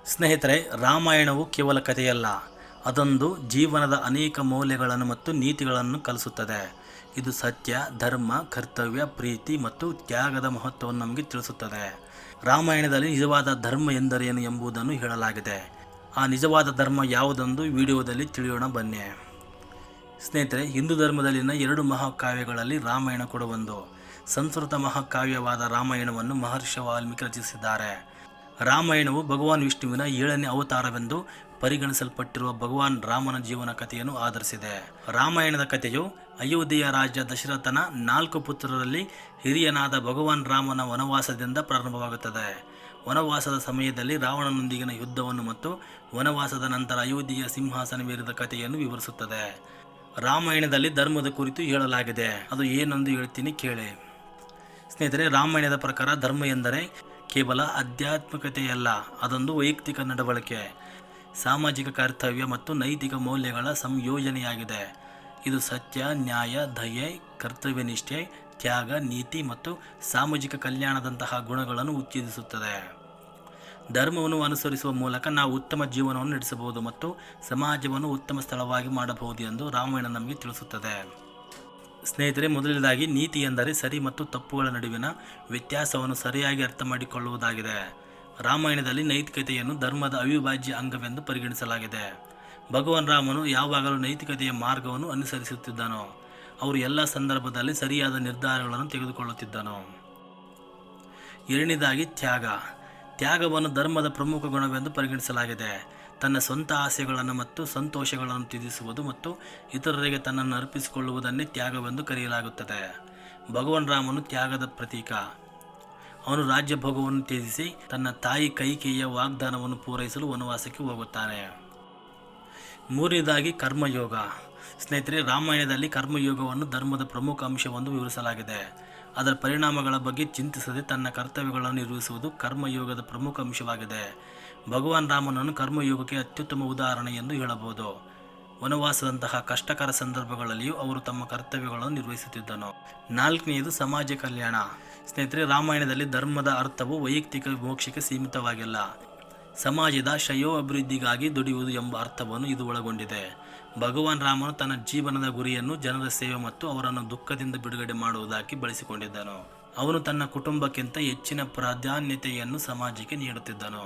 ಸ್ನೇಹಿತರೆ, ರಾಮಾಯಣವು ಕೇವಲ ಕಥೆಯಲ್ಲ, ಅದೊಂದು ಜೀವನದ ಅನೇಕ ಮೌಲ್ಯಗಳನ್ನು ಮತ್ತು ನೀತಿಗಳನ್ನು ಕಲಿಸುತ್ತದೆ. ಇದು ಸತ್ಯ, ಧರ್ಮ, ಕರ್ತವ್ಯ, ಪ್ರೀತಿ ಮತ್ತು ತ್ಯಾಗದ ಮಹತ್ವವನ್ನು ನಮಗೆ ತಿಳಿಸುತ್ತದೆ. ರಾಮಾಯಣದಲ್ಲಿ ನಿಜವಾದ ಧರ್ಮ ಎಂದರೇನು ಎಂಬುದನ್ನು ಹೇಳಲಾಗಿದೆ. ಆ ನಿಜವಾದ ಧರ್ಮ ಯಾವುದೆಂದು ವಿಡಿಯೋದಲ್ಲಿ ತಿಳಿಯೋಣ ಬನ್ನಿ. ಸ್ನೇಹಿತರೆ, ಹಿಂದೂ ಧರ್ಮದಲ್ಲಿನ 2 ಮಹಾಕಾವ್ಯಗಳಲ್ಲಿ ರಾಮಾಯಣ ಕೂಡ ಒಂದು. ಸಂಸ್ಕೃತ ಮಹಾಕಾವ್ಯವಾದ ರಾಮಾಯಣವನ್ನು ಮಹರ್ಷಿ ವಾಲ್ಮೀಕಿ ರಚಿಸಿದ್ದಾರೆ. ರಾಮಾಯಣವು ಭಗವಾನ್ ವಿಷ್ಣುವಿನ 7ನೇ ಅವತಾರವೆಂದು ಪರಿಗಣಿಸಲ್ಪಟ್ಟಿರುವ ಭಗವಾನ್ ರಾಮನ ಜೀವನ ಕಥೆಯನ್ನು ಆಧರಿಸಿದೆ. ರಾಮಾಯಣದ ಕಥೆಯು ಅಯೋಧ್ಯೆಯ ರಾಜ ದಶರಥನ 4 ಪುತ್ರರಲ್ಲಿ ಹಿರಿಯನಾದ ಭಗವಾನ್ ರಾಮನ ವನವಾಸದಿಂದ ಪ್ರಾರಂಭವಾಗುತ್ತದೆ. ವನವಾಸದ ಸಮಯದಲ್ಲಿ ರಾವಣನೊಂದಿಗಿನ ಯುದ್ಧವನ್ನು ಮತ್ತು ವನವಾಸದ ನಂತರ ಅಯೋಧ್ಯೆಯ ಸಿಂಹಾಸನವೇರಿದ ಕಥೆಯನ್ನು ವಿವರಿಸುತ್ತದೆ. ರಾಮಾಯಣದಲ್ಲಿ ಧರ್ಮದ ಕುರಿತು ಹೇಳಲಾಗಿದೆ. ಅದು ಏನೆಂದು ಹೇಳ್ತೀನಿ ಕೇಳಿ. ಸ್ನೇಹಿತರೆ, ರಾಮಾಯಣದ ಪ್ರಕಾರ ಧರ್ಮ ಎಂದರೆ ಕೇವಲ ಆಧ್ಯಾತ್ಮಿಕತೆಯಲ್ಲ, ಅದೊಂದು ವೈಯಕ್ತಿಕ ನಡವಳಿಕೆ, ಸಾಮಾಜಿಕ ಕರ್ತವ್ಯ ಮತ್ತು ನೈತಿಕ ಮೌಲ್ಯಗಳ ಸಂಯೋಜನೆಯಾಗಿದೆ. ಇದು ಸತ್ಯ, ನ್ಯಾಯ, ದಯೆ, ಕರ್ತವ್ಯನಿಷ್ಠೆ, ತ್ಯಾಗ, ನೀತಿ ಮತ್ತು ಸಾಮಾಜಿಕ ಕಲ್ಯಾಣದಂತಹ ಗುಣಗಳನ್ನು ಉತ್ತೇಜಿಸುತ್ತದೆ. ಧರ್ಮವನ್ನು ಅನುಸರಿಸುವ ಮೂಲಕ ನಾವು ಉತ್ತಮ ಜೀವನವನ್ನು ನಡೆಸಬಹುದು ಮತ್ತು ಸಮಾಜವನ್ನು ಉತ್ತಮ ಸ್ಥಳವಾಗಿ ಮಾಡಬಹುದು ಎಂದು ರಾಮಾಯಣ ನಮಗೆ ತಿಳಿಸುತ್ತದೆ. ಸ್ನೇಹಿತರೆ, ಮೊದಲನೇದಾಗಿ ನೀತಿ ಎಂದರೆ ಸರಿ ಮತ್ತು ತಪ್ಪುಗಳ ನಡುವಿನ ವ್ಯತ್ಯಾಸವನ್ನು ಸರಿಯಾಗಿ ಅರ್ಥ ಮಾಡಿಕೊಳ್ಳುವುದಾಗಿದೆ. ರಾಮಾಯಣದಲ್ಲಿ ನೈತಿಕತೆಯನ್ನು ಧರ್ಮದ ಅವಿಭಾಜ್ಯ ಅಂಗವೆಂದು ಪರಿಗಣಿಸಲಾಗಿದೆ. ಭಗವಾನ್ ರಾಮನು ಯಾವಾಗಲೂ ನೈತಿಕತೆಯ ಮಾರ್ಗವನ್ನು ಅನುಸರಿಸುತ್ತಿದ್ದನು. ಅವರು ಎಲ್ಲ ಸಂದರ್ಭದಲ್ಲಿ ಸರಿಯಾದ ನಿರ್ಧಾರಗಳನ್ನು ತೆಗೆದುಕೊಳ್ಳುತ್ತಿದ್ದನು. ಎರಡನೇದಾಗಿ ತ್ಯಾಗವನ್ನು ಧರ್ಮದ ಪ್ರಮುಖ ಗುಣವೆಂದು ಪರಿಗಣಿಸಲಾಗಿದೆ. ತನ್ನ ಸ್ವಂತ ಆಸೆಗಳನ್ನು ಮತ್ತು ಸಂತೋಷಗಳನ್ನು ತ್ಯಜಿಸುವುದು ಮತ್ತು ಇತರರಿಗೆ ತನ್ನನ್ನು ಅರ್ಪಿಸಿಕೊಳ್ಳುವುದನ್ನೇ ತ್ಯಾಗವೆಂದು ಕರೆಯಲಾಗುತ್ತದೆ. ಭಗವಾನ್ ರಾಮನು ತ್ಯಾಗದ ಪ್ರತೀಕ. ಅವನು ರಾಜ್ಯ ಭೋಗವನ್ನು ತ್ಯಜಿಸಿ ತನ್ನ ತಾಯಿ ಕೈಕೇಯಿಯ ವಾಗ್ದಾನವನ್ನು ಪೂರೈಸಲು ವನವಾಸಕ್ಕೆ ಹೋಗುತ್ತಾನೆ. ಮೂರನೇದಾಗಿ ಕರ್ಮಯೋಗ. ಸ್ನೇಹಿತರೆ, ರಾಮಾಯಣದಲ್ಲಿ ಕರ್ಮಯೋಗವನ್ನು ಧರ್ಮದ ಪ್ರಮುಖ ಅಂಶವೆಂದು ವಿವರಿಸಲಾಗಿದೆ. ಅದರ ಪರಿಣಾಮಗಳ ಬಗ್ಗೆ ಚಿಂತಿಸದೆ ತನ್ನ ಕರ್ತವ್ಯಗಳನ್ನು ನಿರ್ವಹಿಸುವುದು ಕರ್ಮಯೋಗದ ಪ್ರಮುಖ ಅಂಶವಾಗಿದೆ. ಭಗವಾನ್ ರಾಮನನ್ನು ಕರ್ಮಯೋಗಕ್ಕೆ ಅತ್ಯುತ್ತಮ ಉದಾಹರಣೆ ಎಂದು ಹೇಳಬಹುದು. ವನವಾಸದಂತಹ ಕಷ್ಟಕರ ಸಂದರ್ಭಗಳಲ್ಲಿಯೂ ಅವರು ತಮ್ಮ ಕರ್ತವ್ಯಗಳನ್ನು ನಿರ್ವಹಿಸುತ್ತಿದ್ದನು. ನಾಲ್ಕನೆಯದು ಸಮಾಜ ಕಲ್ಯಾಣ. ಸ್ನೇಹಿತರೆ, ರಾಮಾಯಣದಲ್ಲಿ ಧರ್ಮದ ಅರ್ಥವು ವೈಯಕ್ತಿಕ ಮೋಕ್ಷಕ್ಕೆ ಸೀಮಿತವಾಗಿಲ್ಲ, ಸಮಾಜದ ಶ್ರೇಯೋಭಿವೃದ್ಧಿಗಾಗಿ ದುಡಿಯುವುದು ಎಂಬ ಅರ್ಥವನ್ನು ಇದು ಒಳಗೊಂಡಿದೆ. ಭಗವಾನ್ ರಾಮನು ತನ್ನ ಜೀವನದ ಗುರಿಯನ್ನು ಜನರ ಸೇವೆ ಮತ್ತು ಅವರನ್ನು ದುಃಖದಿಂದ ಬಿಡುಗಡೆ ಮಾಡುವುದಾಗಿ ಬಳಸಿಕೊಂಡಿದ್ದನು. ಅವನು ತನ್ನ ಕುಟುಂಬಕ್ಕಿಂತ ಹೆಚ್ಚಿನ ಪ್ರಾಧಾನ್ಯತೆಯನ್ನು ಸಮಾಜಕ್ಕೆ ನೀಡುತ್ತಿದ್ದನು.